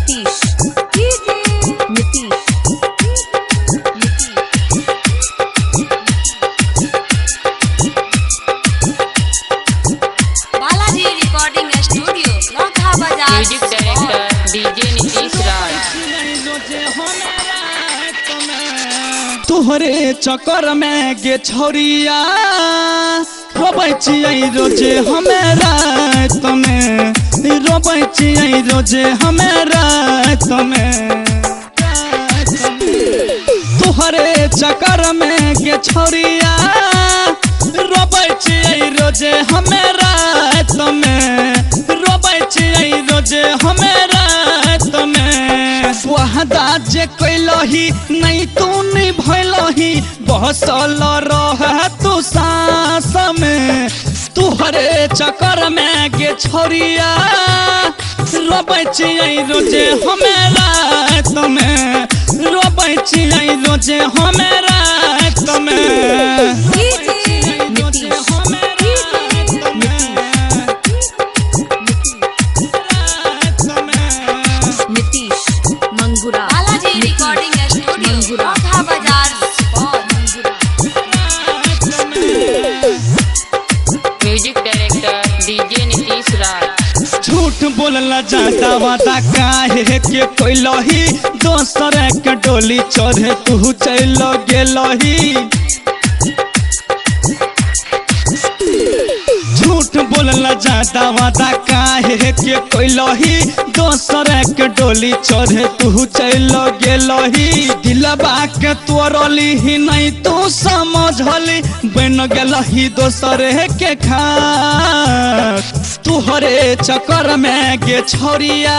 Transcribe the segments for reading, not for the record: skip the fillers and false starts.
Nitish Nitish Balaji recording studio लौथा बाजार। Music director DJ Nitish राज। तोहरे चक्कर में गे छोरिया रोबै छियै रोजे हमेरा तमे रोबै छियै रोजे हमेरा तमे तोहरे चक्कर में गे छोरिया रोबै छियै रोजे हमेरा तमे रोबै छियै रोजे हमेरा तमे वादा जे कैलही नहीं तू नहीं भैलही बहसल रह तू सांस में तुहरे चक्कर में गे छोरिया रोबै छियै रोजे हमेरा तमे रोबै छियै रोजे हमेरा तमे नीतीश मंगुरा बालाजी रिकॉर्डिंग स्टूडियो लौथा बाजार। म्यूजिक डायरेक्टर डीजे नीतीश राज। झूठ बोलला जाता वादा काहे के कोइलही दोसर के डोली चढ़े तू चल गेलही झूठ बोलला जाता वादा काहे के कोइलही दोसर के डोली चढ़े तू चल गेलही दिलबा के तोरली ही नहीं तू समझली बन गेलही दोसर के खास तुहरे चक्कर में गे छोरिया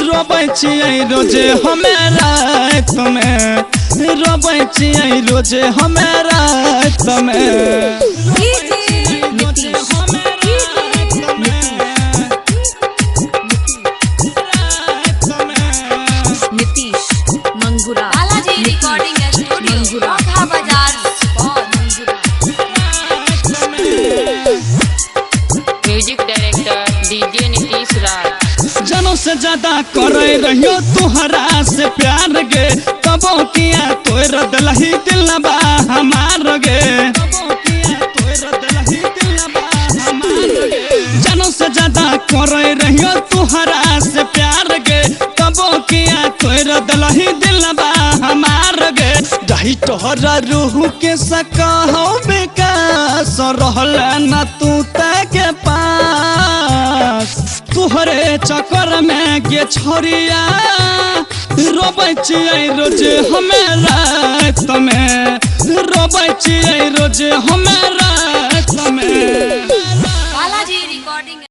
रोबै छियै रोजे हमेरा तमे रोबै छियै रोजे हमेरा तमे नीतीश मंगुरा बालाजी रिकॉर्डिंग स्टूडियो लौथा बाजार। म्यूजिक डायरेक्टर डीजे नीतीश राज। जनों से ज्यादा करे रहियो तुहरा से प्यार गे तबो किया तोर दलही दिलबा हमार गे जनों से ज्यादा करे रहियो तुहरा से प्यार गे तबो किया तोर दलही दिलबा हमार गे रही तोहरा रूह के सकहो विकास रहल न तू के पास तुहरे चक्कर में गे छोरिया रोबै छियै रोजे हमेरा तमे रोबै छियै रोजे हमेरा तमे।